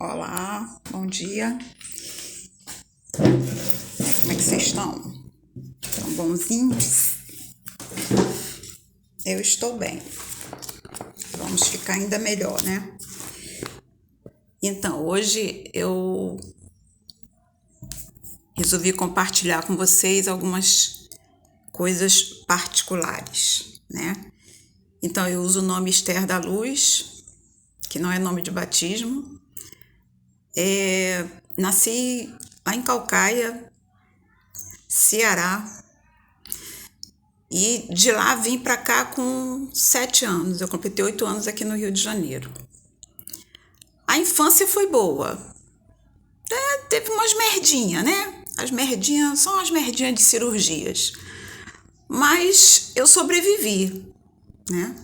Olá, bom dia. Como é que vocês estão? Estão bonzinhos? Eu estou bem. Vamos ficar ainda melhor, né? Então, hoje eu resolvi compartilhar com vocês algumas coisas particulares, né? Então, eu uso o nome Esther da Luz, que não é nome de batismo. Nasci lá em Caucaia, Ceará, e de lá vim para cá com 7 anos. Eu completei 8 anos aqui no Rio de Janeiro. A infância foi boa. Teve umas merdinhas, né? As merdinhas são as merdinhas de cirurgias. Mas eu sobrevivi, né?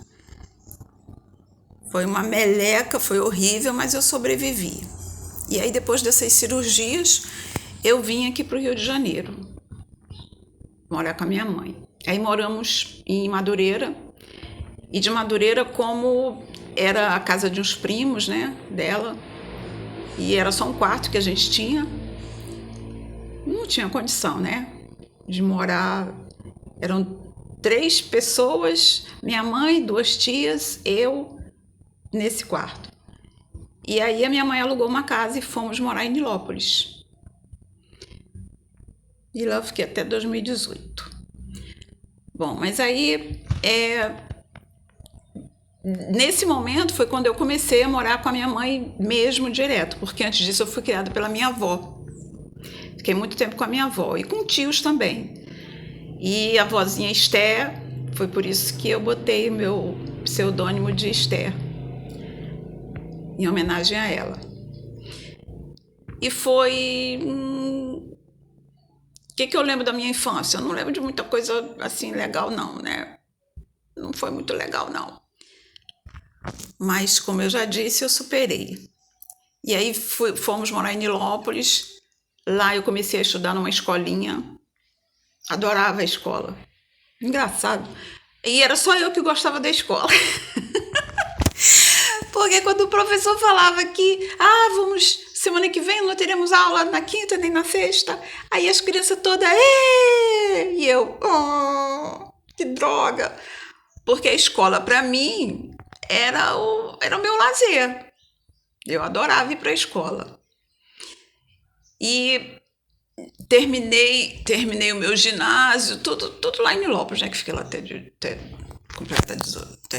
Foi uma meleca, foi horrível, mas eu sobrevivi. E aí, depois dessas cirurgias, eu vim aqui para o Rio de Janeiro morar com a minha mãe. Aí moramos em Madureira. E de Madureira, como era a casa de uns primos, né, dela, e era só um quarto que a gente tinha, não tinha condição, né, de morar. Eram 3 pessoas, minha mãe, 2 tias, eu, nesse quarto. E aí a minha mãe alugou uma casa e fomos morar em Nilópolis. E lá eu fiquei até 2018. Bom, mas aí, nesse momento foi quando eu comecei a morar com a minha mãe mesmo direto, porque antes disso eu fui criada pela minha avó. Fiquei muito tempo com a minha avó e com tios também. E a vozinha Esther, foi por isso que eu botei o meu pseudônimo de Esther, em homenagem a ela. E foi... O que eu lembro da minha infância? Eu não lembro de muita coisa assim legal não, né? Não foi muito legal não. Mas, como eu já disse, eu superei. E aí fomos morar em Nilópolis. Lá eu comecei a estudar numa escolinha. Adorava a escola. Engraçado. E era só eu que gostava da escola. Porque quando o professor falava que, vamos, semana que vem não teremos aula na quinta nem na sexta, aí as crianças todas, e eu, que droga. Porque a escola, para mim, era o meu lazer. Eu adorava ir para a escola. E terminei o meu ginásio, tudo lá em Nilópolis, né, que fiquei lá até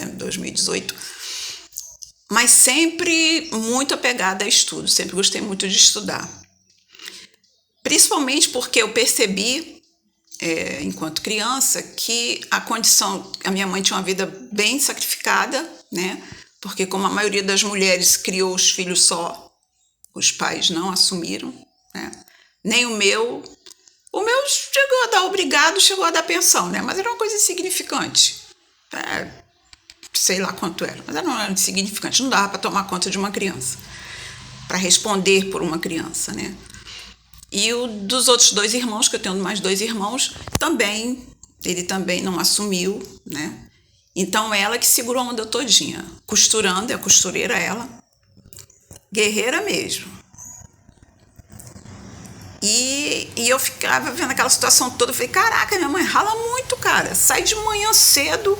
2018. Mas sempre muito apegada a estudo, sempre gostei muito de estudar. Principalmente porque eu percebi, enquanto criança, que a minha mãe tinha uma vida bem sacrificada, né? Porque como a maioria das mulheres criou os filhos só, os pais não assumiram, né? Nem o meu chegou a dar obrigado, chegou a dar pensão, né? Mas era uma coisa insignificante. Sei lá quanto era, mas não era insignificante, não dava para tomar conta de uma criança, para responder por uma criança, né? E o dos outros 2 irmãos, que eu tenho mais 2 irmãos, ele também não assumiu, né? Então ela que segurou a onda todinha, costurando, é a costureira ela, guerreira mesmo. E eu ficava vendo aquela situação toda, eu falei, caraca, minha mãe rala muito, cara, sai de manhã cedo,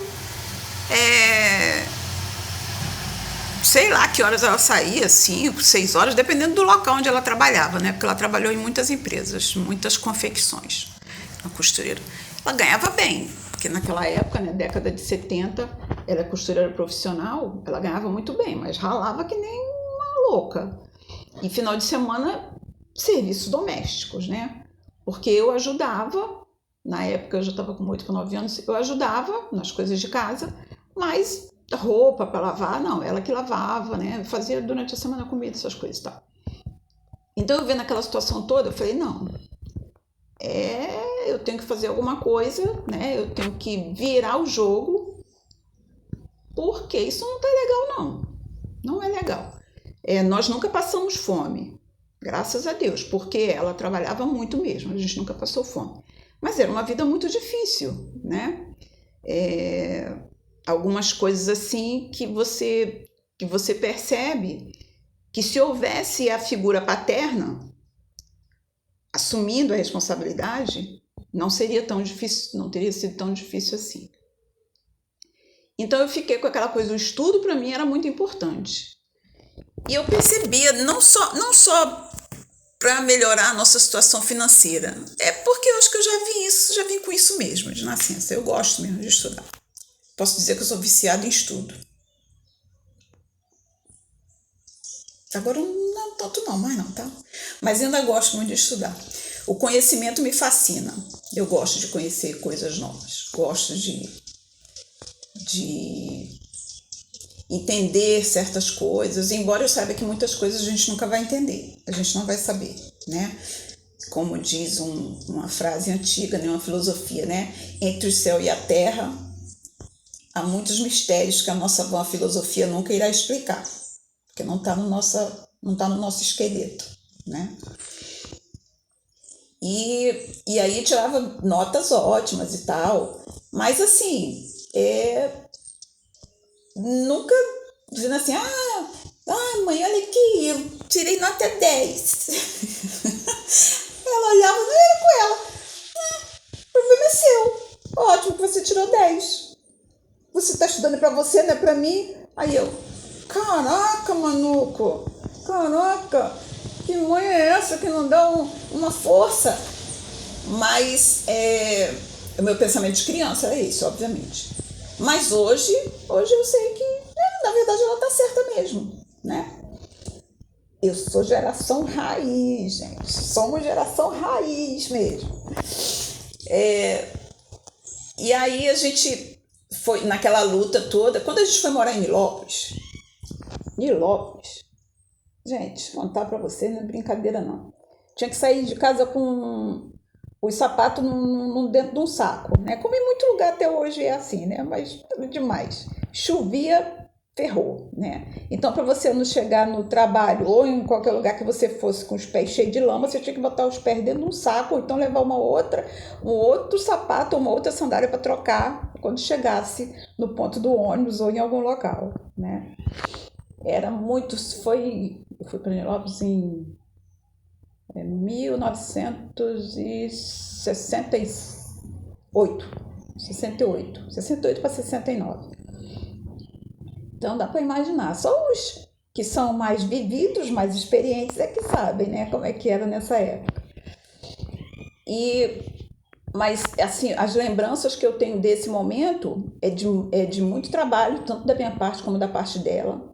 sei lá que horas ela saía, 5, 6 horas, dependendo do local onde ela trabalhava, né? Porque ela trabalhou em muitas empresas, muitas confecções, a costureira. Ela ganhava bem, porque naquela época, né, década de 70, ela é costureira profissional, ela ganhava muito bem, mas ralava que nem uma louca. E final de semana, serviços domésticos, né? Porque eu ajudava, na época eu já estava com 8 para 9 anos, eu ajudava nas coisas de casa, mas roupa para lavar, não, ela que lavava, né? Fazia durante a semana comida, essas coisas e tal. Então eu vendo aquela situação toda, eu falei, não, eu tenho que fazer alguma coisa, né? Eu tenho que virar o jogo, porque isso não tá legal, não é legal. Nós nunca passamos fome, graças a Deus, porque ela trabalhava muito mesmo, a gente nunca passou fome. Mas era uma vida muito difícil, né? Algumas coisas assim que você percebe que se houvesse a figura paterna assumindo a responsabilidade, não seria tão difícil, não teria sido tão difícil assim. Então eu fiquei com aquela coisa, o estudo para mim era muito importante. E eu percebia, não só para melhorar a nossa situação financeira, é porque eu acho que eu já vim com isso mesmo, de nascença. Eu gosto mesmo de estudar. Posso dizer que eu sou viciada em estudo. Agora não tanto não, mais não, tá? Mas ainda gosto muito de estudar. O conhecimento me fascina. Eu gosto de conhecer coisas novas. Gosto de entender certas coisas, embora eu saiba que muitas coisas a gente nunca vai entender, a gente não vai saber, né? Como diz uma frase antiga, né? Uma filosofia, né? Entre o céu e a terra há muitos mistérios que a nossa vã filosofia nunca irá explicar, porque não está no nosso esqueleto, né? E aí tirava notas ótimas e tal, mas assim, nunca dizendo assim, mãe, olha aqui, eu tirei nota 10. Ela olhava, não era com ela. O problema é seu. Ótimo que você tirou 10. Você está estudando para você, não é para mim? Aí eu, caraca, manuco, caraca, que mãe é essa que não dá uma força? Mas o meu pensamento de criança era isso, obviamente. Mas hoje eu sei que, na verdade, ela tá certa mesmo, né? Eu sou geração raiz, gente. Somos geração raiz mesmo. E aí a gente foi naquela luta toda. Quando a gente foi morar em Nilópolis, gente, contar pra vocês não é brincadeira não. Tinha que sair de casa com os sapatos dentro de um saco, né? Como em muito lugar até hoje é assim, né? Mas demais. Chovia, ferrou, né? Então, para você não chegar no trabalho ou em qualquer lugar que você fosse com os pés cheios de lama, você tinha que botar os pés dentro de um saco, ou então levar um outro sapato ou uma outra sandália para trocar quando chegasse no ponto do ônibus ou em algum local, né? Era muito... Eu fui para Nilópolis em 1968 para 69. Então dá para imaginar, só os que são mais vividos, mais experientes é que sabem, né, como é que era nessa época. Mas assim, as lembranças que eu tenho desse momento é de muito trabalho, tanto da minha parte como da parte dela.